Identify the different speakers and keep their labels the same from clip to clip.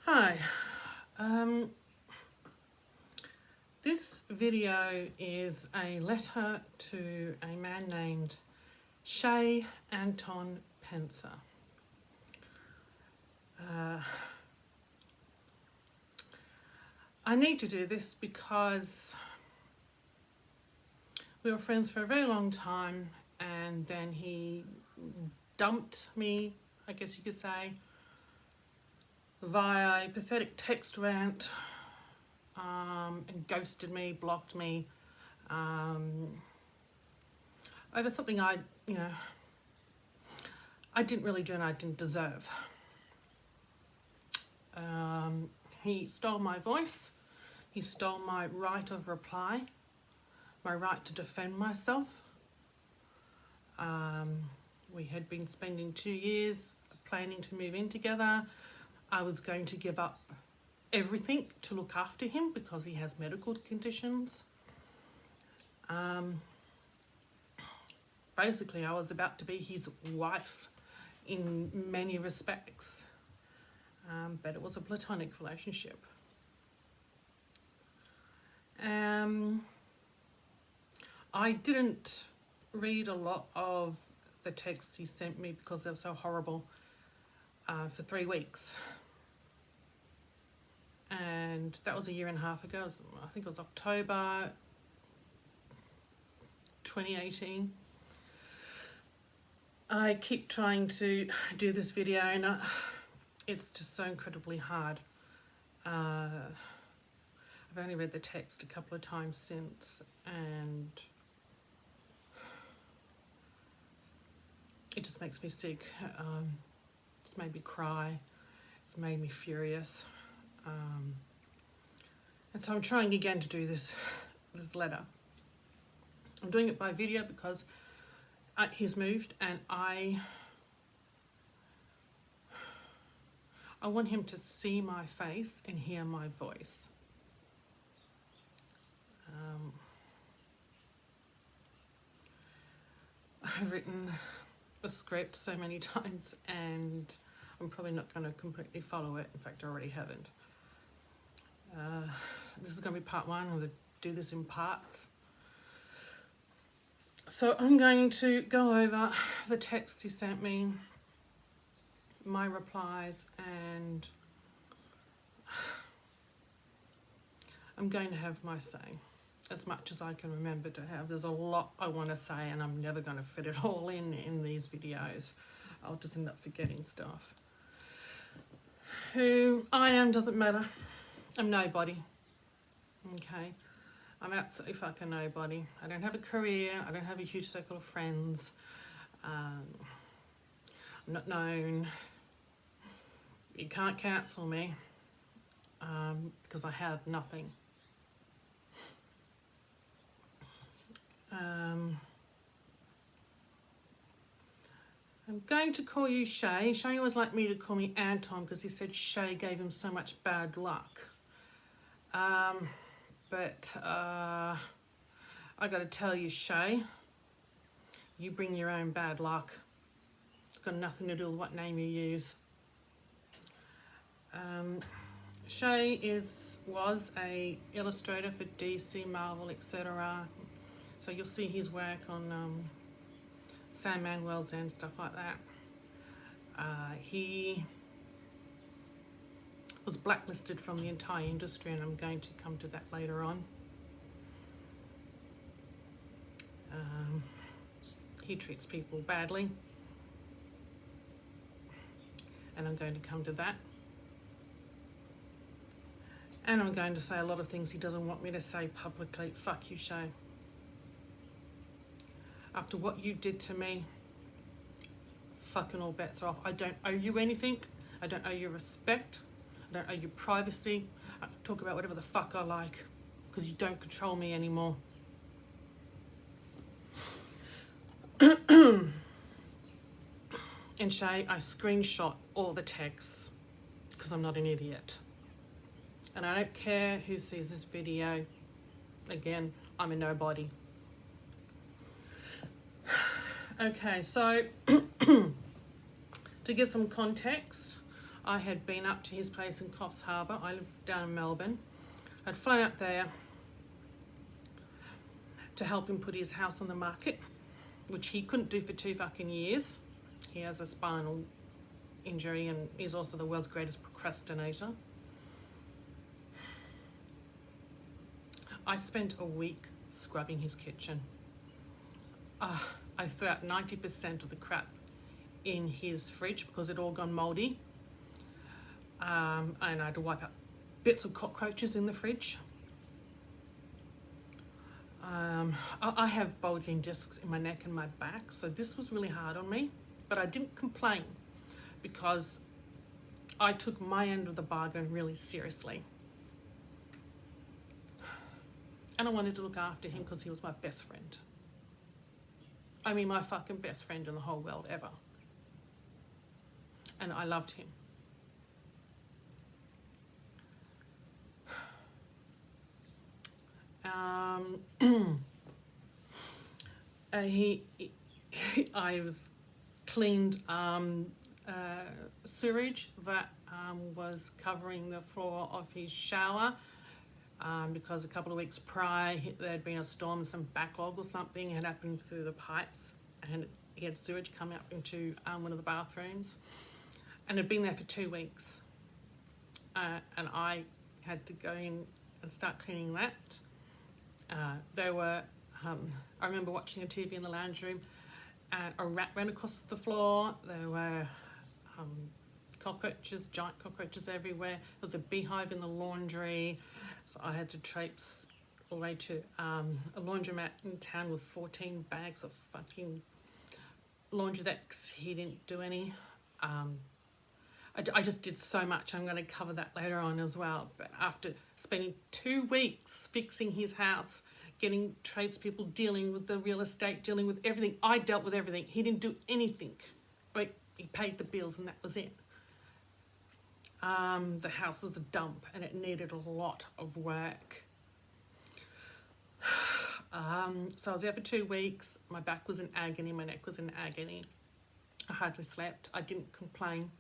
Speaker 1: Hi, um, this video is a letter to a man named Shea, Anton, Pensa. I need to do this because we were friends for a very long time and then he dumped me, I guess you could say, via a pathetic text rant, and ghosted me, blocked me, over something I didn't really do and I didn't deserve. He stole my voice, he stole my right of reply, my right to defend myself. We had been spending 2 years planning to move in together. I was going to give up everything to look after him because he has medical conditions. Basically, I was about to be his wife in many respects, but it was a platonic relationship. I didn't read a lot of the texts he sent me because they were so horrible for 3 weeks. And that was a year and a half ago. I think it was October 2018. I keep trying to do this video and it's just so incredibly hard. I've only read the text a couple of times since and it just makes me sick. It's made me cry. It's made me furious. And so I'm trying again to do this letter. I'm doing it by video because he's moved and I want him to see my face and hear my voice. I've written a script so many times and I'm probably not going to completely follow it. In fact, I already haven't. This is going to be part one. I'm going to do this in parts. So I'm going to go over the text he sent me, my replies, and I'm going to have my say as much as I can remember to have. There's a lot I want to say and I'm never going to fit it all in these videos. I'll just end up forgetting stuff. Who I am doesn't matter. I'm nobody. Okay? I'm absolutely fucking nobody. I don't have a career. I don't have a huge circle of friends. I'm not known. You can't cancel me because I have nothing. I'm going to call you Shea. Shea always liked me to call me Anton because he said Shea gave him so much bad luck. But I got to tell you, Shea, you bring your own bad luck. It's got nothing to do with what name you use. Shea was a illustrator for DC, Marvel, etc. So you'll see his work on Sandman-Worlds and stuff like that. He was blacklisted from the entire industry and I'm going to come to that later on. He treats people badly and I'm going to come to that. And I'm going to say a lot of things he doesn't want me to say publicly. Fuck you, Shea. After what you did to me, fucking all bets are off. I don't owe you anything. I don't owe you respect. I don't owe you privacy. I can talk about whatever the fuck I like because you don't control me anymore. And Shea, I screenshot all the texts because I'm not an idiot. And I don't care who sees this video. Again, I'm a nobody. Okay, so to give some context, I had been up to his place in Coffs Harbour. I live down in Melbourne. I'd flown up there to help him put his house on the market, which he couldn't do for 2 fucking years. He has a spinal injury and he's also the world's greatest procrastinator. I spent a week scrubbing his kitchen. I threw out 90% of the crap in his fridge because it all gone mouldy. And I had to wipe out bits of cockroaches in the fridge. I have bulging discs in my neck and my back, so this was really hard on me, but I didn't complain because I took my end of the bargain really seriously. And I wanted to look after him because he was my best friend. I mean, my fucking best friend in the whole world ever. And I loved him. I was cleaned sewage that was covering the floor of his shower because a couple of weeks prior there had been a storm, some backlog or something had happened through the pipes, and he had sewage coming up into one of the bathrooms, and it had been there for 2 weeks, and I had to go in and start cleaning that. There were, I remember watching a TV in the lounge room and a rat ran across the floor. There were cockroaches, giant cockroaches everywhere. There was a beehive in the laundry. So I had to traipse all the way to a laundromat in town with 14 bags of fucking laundry that he didn't do any. I just did so much. I'm going to cover that later on as well. But after spending 2 weeks fixing his house, getting tradespeople, dealing with the real estate, dealing with everything, I dealt with everything. He didn't do anything. He paid the bills and that was it. The house was a dump and it needed a lot of work. So I was there for 2 weeks. My back was in agony. My neck was in agony. I hardly slept. I didn't complain.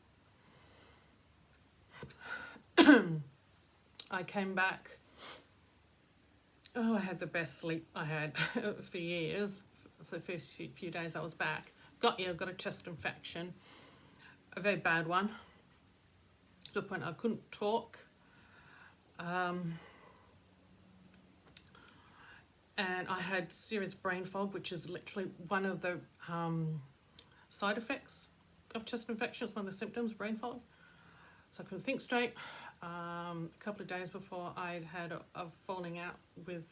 Speaker 1: I came back. Oh, I had the best sleep I had for years. For the first few days I was back. Got a chest infection. A very bad one. To the point I couldn't talk. And I had serious brain fog, which is literally one of the side effects of chest infection. It's one of the symptoms, brain fog. So I couldn't think straight. A couple of days before, I'd had a falling out with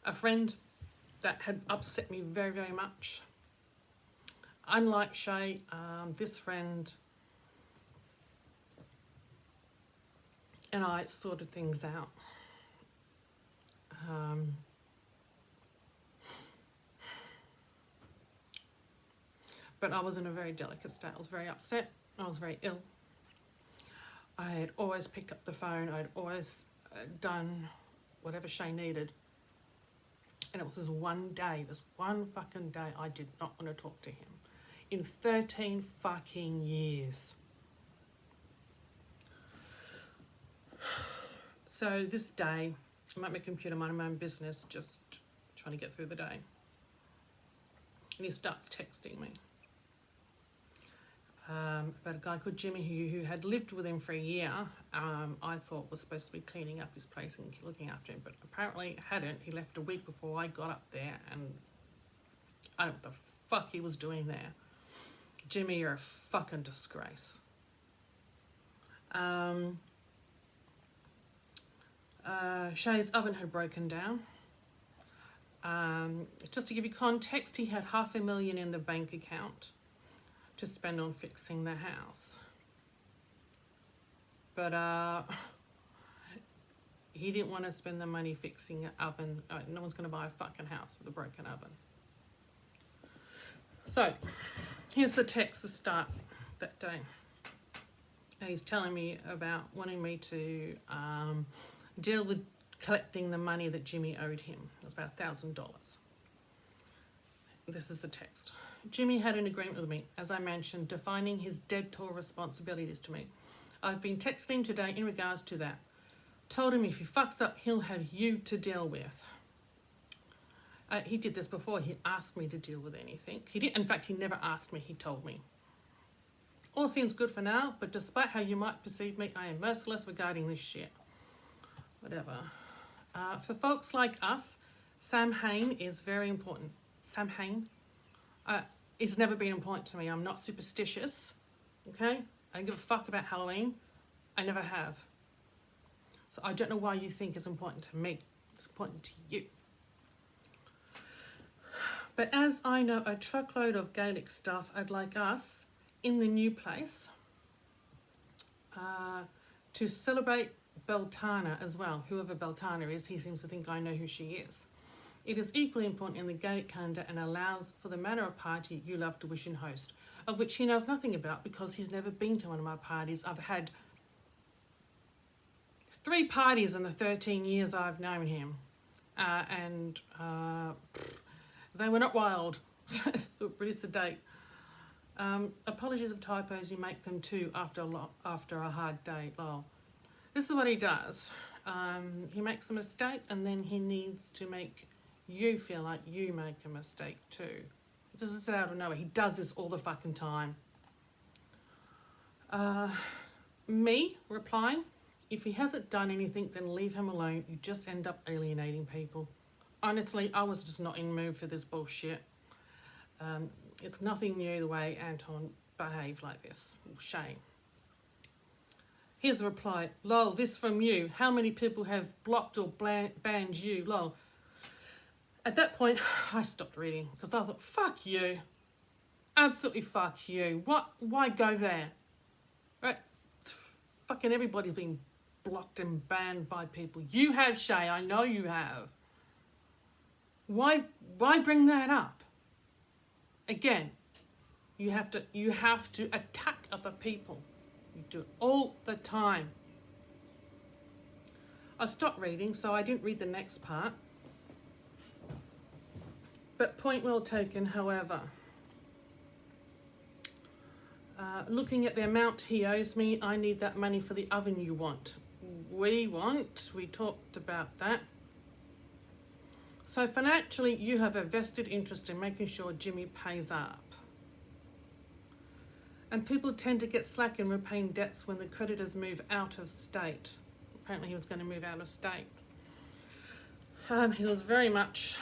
Speaker 1: a friend that had upset me very, very much. Unlike Shea, this friend and I sorted things out. But I was in a very delicate state. I was very upset. I was very ill. I had always picked up the phone. I'd always done whatever Shea needed. And it was this one fucking day I did not want to talk to him. In 13 fucking years. So this day, I'm at my computer, minding my own business, just trying to get through the day. And he starts texting me. About a guy called Jimmy who had lived with him for a year. I thought was supposed to be cleaning up his place and looking after him, but apparently hadn't. He left a week before I got up there, and I don't know what the fuck he was doing there. Jimmy, you're a fucking disgrace. Shea's oven had broken down. Just to give you context, he had $500,000 in the bank account to spend on fixing the house. But he didn't want to spend the money fixing an oven. No one's going to buy a fucking house with a broken oven. So, here's the text to start that day. He's telling me about wanting me to deal with collecting the money that Jimmy owed him. It was about $1,000. This is the text. Jimmy had an agreement with me, as I mentioned, defining his dead tour responsibilities to me. I've been texting him today in regards to that. Told him if he fucks up, he'll have you to deal with. He did this before. He asked me to deal with anything. He did. In fact, he never asked me. He told me. All seems good for now, but despite how you might perceive me, I am merciless regarding this shit. Whatever. For folks like us, Sam Hain is very important. Sam Hain it's never been important to me. I'm not superstitious. Okay? I don't give a fuck about Halloween. I never have. So I don't know why you think it's important to me. It's important to you. But as I know a truckload of Gaelic stuff, I'd like us, in the new place, to celebrate Beltana as well. Whoever Beltana is, he seems to think I know who she is. It is equally important in the Gaelic calendar and allows for the manner of party you love to wish and host, of which he knows nothing about because he's never been to one of my parties. I've had 3 parties in the 13 years I've known him, and they were not wild. They were pretty sedate. Apologies of typos, you make them too after a hard day. Lol. This is what he does. He makes a mistake and then he needs to make you feel like you make a mistake too. This is out of nowhere. He does this all the fucking time. Me replying, if he hasn't done anything, then leave him alone. You just end up alienating people. Honestly, I was just not in the mood for this bullshit. It's nothing new the way Anton behaved like this. Shame. Here's a reply. Lol, this from you. How many people have blocked or banned you? Lol. At that point, I stopped reading because I thought, fuck you. Absolutely fuck you. What? Why go there? Right? Fucking everybody's been blocked and banned by people. You have, Shea. I know you have. Why bring that up? Again, you have to attack other people. You do it all the time. I stopped reading, so I didn't read the next part. But point well taken, however. Looking at the amount he owes me, I need that money for the oven you want. We talked about that. So financially, you have a vested interest in making sure Jimmy pays up. And people tend to get slack in repaying debts when the creditors move out of state. Apparently he was going to move out of state. He was very much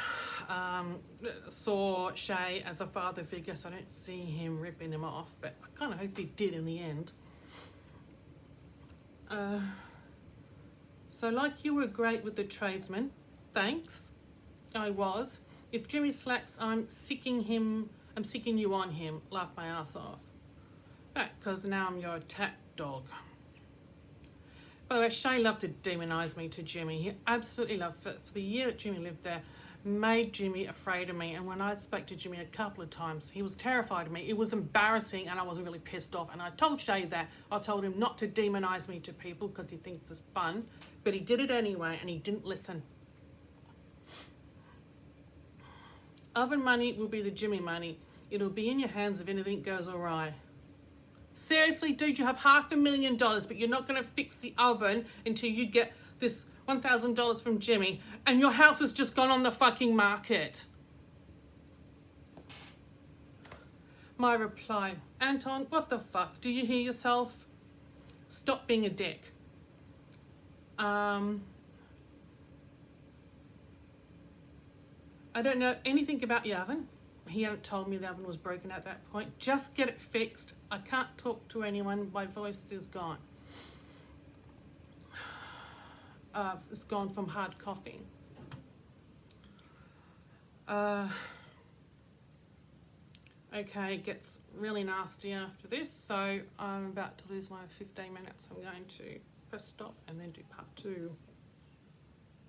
Speaker 1: saw Shea as a father figure, so I don't see him ripping him off, but I kind of hope he did in the end. So like you were great with the tradesman, thanks. I was. If Jimmy slacks, I'm sicking you on him. Laugh my ass off. Right, because now I'm your attack dog. By the way, Shea loved to demonise me to Jimmy. He absolutely loved, for the year that Jimmy lived there, made Jimmy afraid of me. And when I spoke to Jimmy a couple of times, he was terrified of me. It was embarrassing and I was really pissed off. And I told Shea that. I told him not to demonise me to people because he thinks it's fun. But he did it anyway and he didn't listen. Oven money will be the Jimmy money. It'll be in your hands if anything goes awry. Seriously, dude, you have $500,000, but you're not going to fix the oven until you get this $1,000 from Jimmy, and your house has just gone on the fucking market. My reply, Anton, what the fuck? Do you hear yourself? Stop being a dick. I don't know anything about the oven. He hadn't told me the oven was broken at that point. Just get it fixed. I can't talk to anyone. My voice is gone. It's gone from hard coughing. Okay, it gets really nasty after this. So I'm about to lose my 15 minutes. I'm going to press stop and then do part 2.